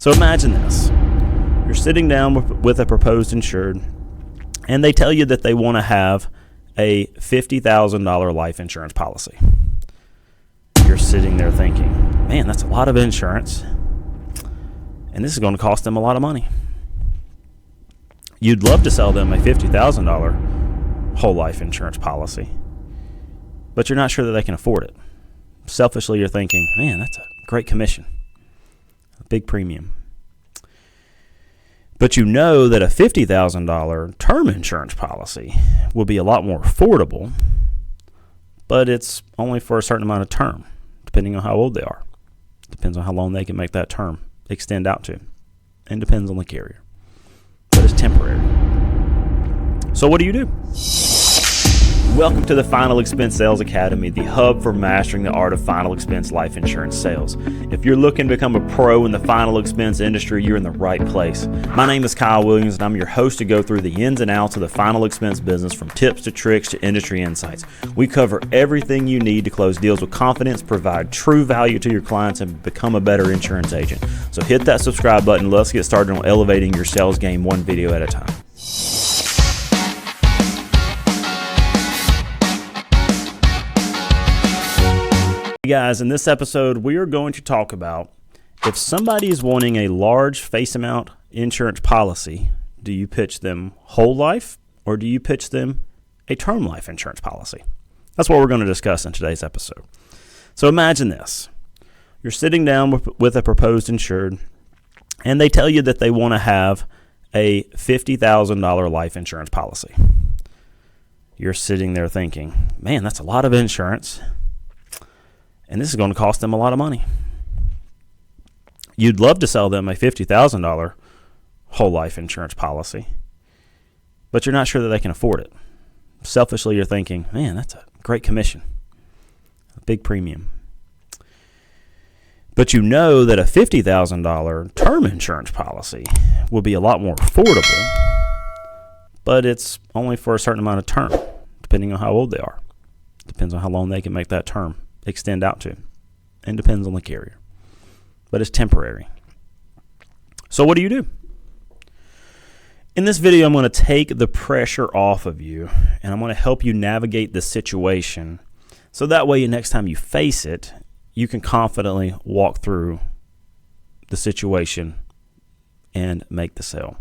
So imagine this. You're sitting down with a proposed insured, and they tell you that they want to have a $50,000 life insurance policy. You're sitting there thinking, man, that's a lot of insurance, and this is going to cost them a lot of money. You'd love to sell them a $50,000 whole life insurance policy, but you're not sure that they can afford it. Selfishly, you're thinking, man, that's a great commission, a big premium. But you know that a $50,000 term insurance policy will be a lot more affordable, but it's only for a certain amount of term, depending on how old they are. Depends on how long they can make that term extend out to, and depends on the carrier. But it's temporary. So what do you do? Welcome to the Final Expense Sales Academy, the hub for mastering the art of final expense life insurance sales. If you're looking to become a pro in the final expense industry, you're in the right place. My name is Kyle Williams, and I'm your host to go through the ins and outs of the final expense business, from tips to tricks to industry insights. We cover everything you need to close deals with confidence, provide true value to your clients, and become a better insurance agent. So hit that subscribe button. Let's get started on elevating your sales game one video at a time. Guys, in this episode, we are going to talk about if somebody is wanting a large face amount insurance policy, do you pitch them whole life or do you pitch them a term life insurance policy? That's what we're going to discuss in today's episode. So imagine this. You're sitting down with a proposed insured, and they tell you that they want to have a $50,000 life insurance policy. You're sitting there thinking, man, that's a lot of insurance, and this is going to cost them a lot of money. You'd love to sell them a $50,000 whole life insurance policy, but you're not sure that they can afford it. Selfishly, you're thinking, man, that's a great commission, a big premium. But you know that a $50,000 term insurance policy will be a lot more affordable, but it's only for a certain amount of term, depending on how old they are. Depends on how long they can make that term extend out to, and depends on the carrier. But it's temporary. So what do you do? In this video, I'm going to take the pressure off of you, and I'm going to help you navigate the situation, so that way next time you face it, you can confidently walk through the situation and make the sale.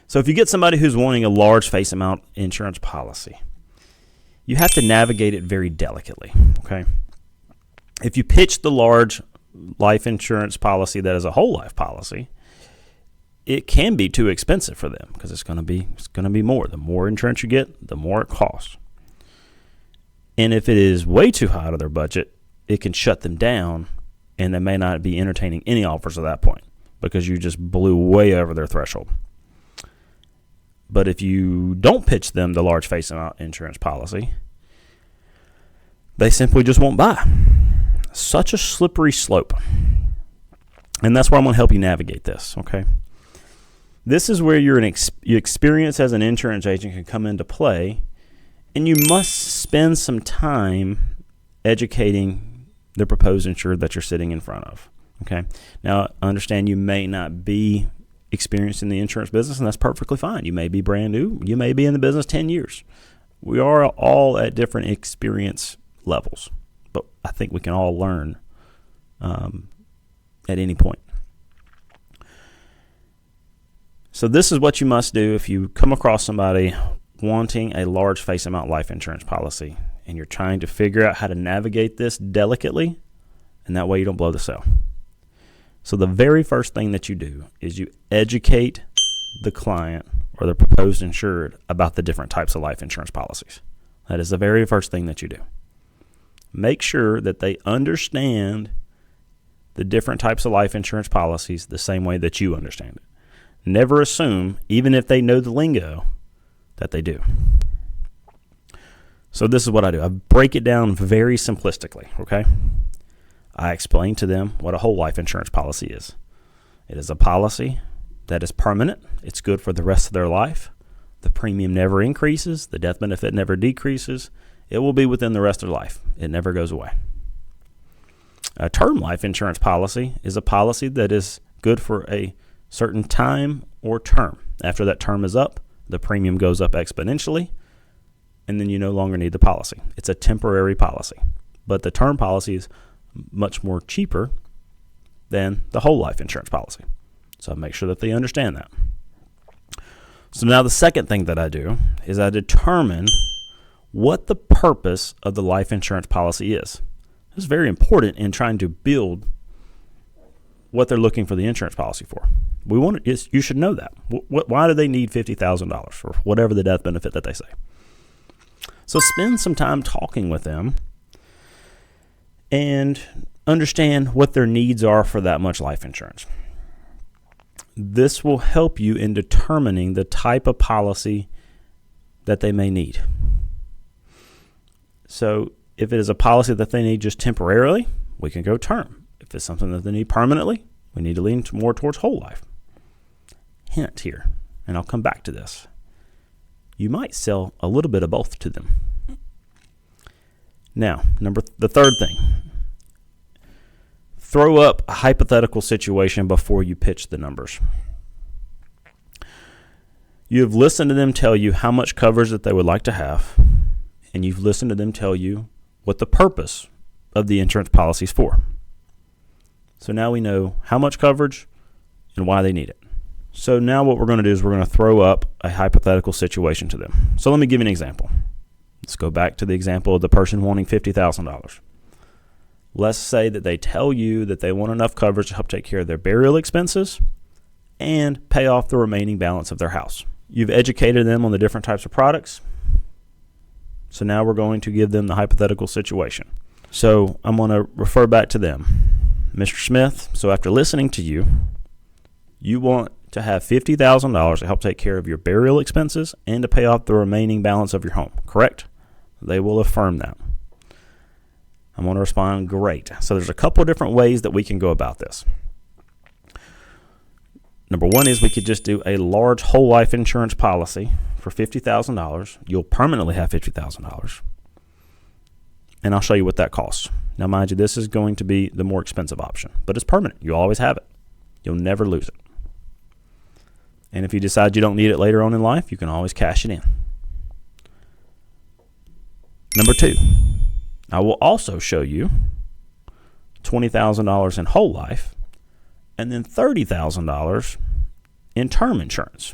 So if you get somebody who's wanting a large face amount insurance policy, you have to navigate it very delicately, okay? If you pitch the large life insurance policy that is a whole life policy, it can be too expensive for them because it's going to be more. The more insurance you get, the more it costs. And if it is way too high out of their budget, it can shut them down, and they may not be entertaining any offers at that point because you just blew way over their threshold. But if you don't pitch them the large face amount insurance policy, they simply just won't buy. Such a slippery slope. And that's where I'm going to help you navigate this, okay? This is where your experience as an insurance agent can come into play, and you must spend some time educating the proposed insured that you're sitting in front of, okay? Now, understand you may not be experienced in the insurance business, and that's perfectly fine. You may be brand new. You may be in the business 10 years. We are all at different experience levels, but I think we can all learn at any point. So this is what you must do if you come across somebody wanting a large face amount life insurance policy, and you're trying to figure out how to navigate this delicately, and that way you don't blow the sale. So the very first thing that you do is you educate the client or the proposed insured about the different types of life insurance policies. That is the very first thing that you do. Make sure that they understand the different types of life insurance policies the same way that you understand it. Never assume, even if they know the lingo, that they do. So this is what I do. I break it down very simplistically, okay? I explain to them what a whole life insurance policy is. It is a policy that is permanent. It's good for the rest of their life. The premium never increases. The death benefit never decreases. It will be within the rest of their life. It never goes away. A term life insurance policy is a policy that is good for a certain time or term. After that term is up, the premium goes up exponentially, and then you no longer need the policy. It's a temporary policy. But the term policy is much more cheaper than the whole life insurance policy. So make sure that they understand that. So now the second thing that I do is I determine what the purpose of the life insurance policy is. This is very important in trying to build what they're looking for the insurance policy for. You should know that. Why do they need $50,000 or whatever the death benefit that they say? So spend some time talking with them and understand what their needs are for that much life insurance. This will help you in determining the type of policy that they may need. So if it is a policy that they need just temporarily, we can go term. If it's something that they need permanently, we need to lean more towards whole life. Hint here, and I'll come back to this. You might sell a little bit of both to them. Now, the third thing. Throw up a hypothetical situation before you pitch the numbers. You have listened to them tell you how much coverage that they would like to have, and you've listened to them tell you what the purpose of the insurance policy is for. So now we know how much coverage and why they need it. So now what we're going to do is we're going to throw up a hypothetical situation to them. So let me give you an example. Let's go back to the example of the person wanting $50,000. Let's say that they tell you that they want enough coverage to help take care of their burial expenses and pay off the remaining balance of their house. You've educated them on the different types of products. So now we're going to give them the hypothetical situation. So I'm going to refer back to them. Mr. Smith, so after listening to you, you want to have $50,000 to help take care of your burial expenses and to pay off the remaining balance of your home, correct? They will affirm that. I'm going to respond, great. So there's a couple of different ways that we can go about this. Number one is we could just do a large whole life insurance policy for $50,000. You'll permanently have $50,000. And I'll show you what that costs. Now, mind you, this is going to be the more expensive option, but it's permanent. You'll always have it. You'll never lose it. And if you decide you don't need it later on in life, you can always cash it in. Number two, I will also show you $20,000 in whole life and then $30,000 in term insurance.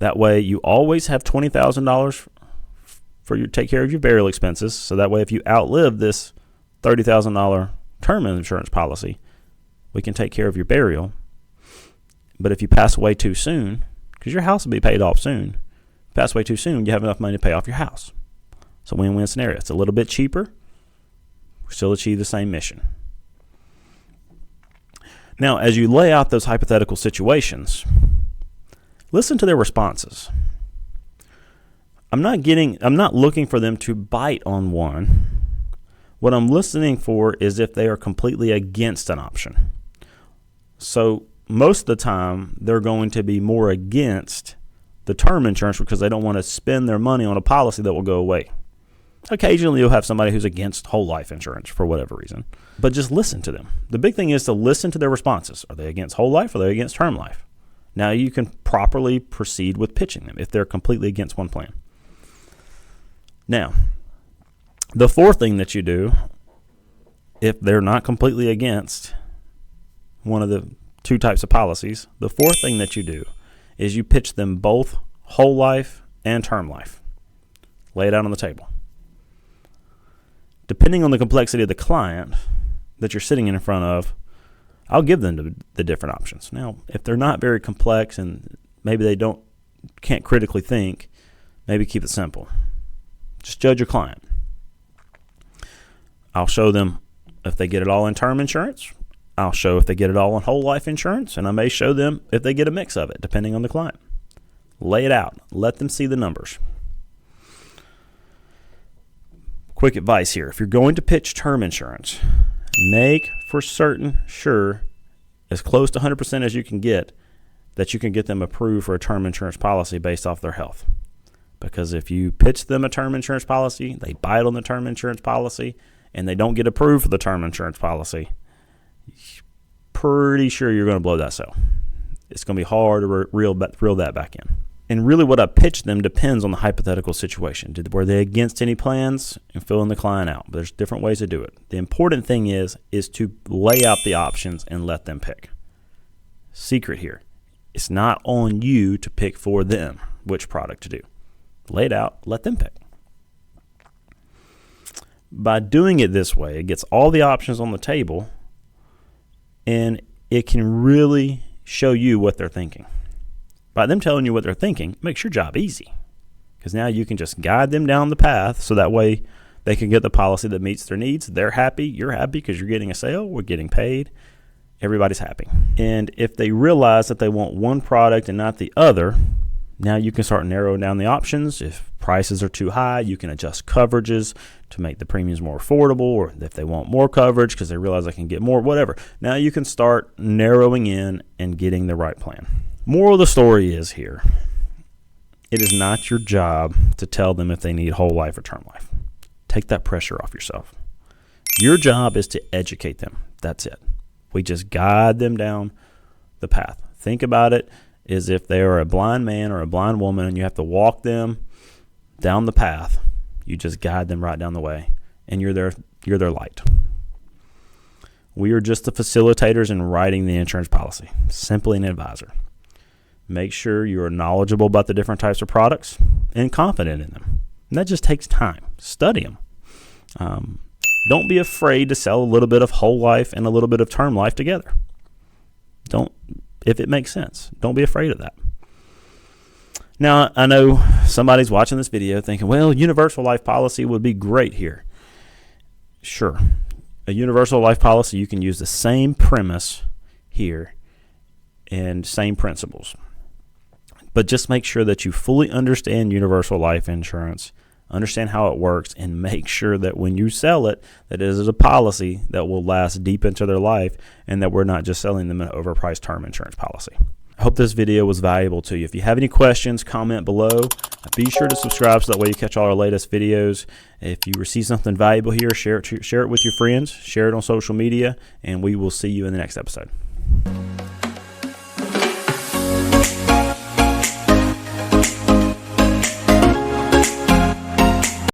That way you always have $20,000 for you to take care of your burial expenses. So that way if you outlive this $30,000 term insurance policy, we can take care of your burial. But if you pass away too soon, because your house will be paid off soon, pass away too soon, you have enough money to pay off your house. It's a win-win scenario. It's a little bit cheaper. We still achieve the same mission. Now, as you lay out those hypothetical situations, listen to their responses. I'm not looking for them to bite on one. What I'm listening for is if they are completely against an option. So most of the time, they're going to be more against the term insurance because they don't want to spend their money on a policy that will go away. Occasionally, you'll have somebody who's against whole life insurance for whatever reason, but just listen to them. The big thing is to listen to their responses. Are they against whole life or are they against term life? Now you can properly proceed with pitching them if they're completely against one plan. Now, the fourth thing that you do, if they're not completely against one of the two types of policies, the fourth thing that you do is you pitch them both whole life and term life. Lay it out on the table. Depending on the complexity of the client that you're sitting in front of, I'll give them the different options. Now, if they're not very complex and maybe they can't critically think, maybe keep it simple. Just judge your client. I'll show them if they get it all in term insurance. I'll show if they get it all in whole life insurance, and I may show them if they get a mix of it, depending on the client. Lay it out. Let them see the numbers. Quick advice here. If you're going to pitch term insurance, make for sure, as close to 100% as you can get, that you can get them approved for a term insurance policy based off their health. Because if you pitch them a term insurance policy, they bite on the term insurance policy, and they don't get approved for the term insurance policy, pretty sure you're going to blow that sale. It's going to be hard to reel that back in. And really what I pitch them depends on the hypothetical situation. Were they against any plans? And filling the client out. But there's different ways to do it. The important thing is to lay out the options and let them pick. Secret here. It's not on you to pick for them which product to do. Lay it out, let them pick. By doing it this way, it gets all the options on the table, and it can really show you what they're thinking. By them telling you what they're thinking, it makes your job easy, because now you can just guide them down the path so that way they can get the policy that meets their needs. They're happy, you're happy because you're getting a sale, we're getting paid, everybody's happy. And if they realize that they want one product and not the other, now you can start narrowing down the options. If prices are too high, you can adjust coverages to make the premiums more affordable, or if they want more coverage because they realize they can get more, whatever. Now you can start narrowing in and getting the right plan. Moral of the story is here, it is not your job to tell them if they need whole life or term life. Take that pressure off yourself. Your job is to educate them. That's it. We just guide them down the path. Think about it as if they are a blind man or a blind woman and you have to walk them down the path. You just guide them right down the way, and you're their light. We are just the facilitators in writing the insurance policy, simply an advisor. Make sure you are knowledgeable about the different types of products and confident in them. And that just takes time. Study them. Don't be afraid to sell a little bit of whole life and a little bit of term life together. If it makes sense, don't be afraid of that. Now, I know somebody's watching this video thinking, well, universal life policy would be great here. Sure. A universal life policy, you can use the same premise here and same principles. But just make sure that you fully understand universal life insurance, understand how it works, and make sure that when you sell it, that it is a policy that will last deep into their life and that we're not just selling them an overpriced term insurance policy. I hope this video was valuable to you. If you have any questions, comment below. Be sure to subscribe so that way you catch all our latest videos. If you receive something valuable here, share it with your friends, share it on social media, and we will see you in the next episode.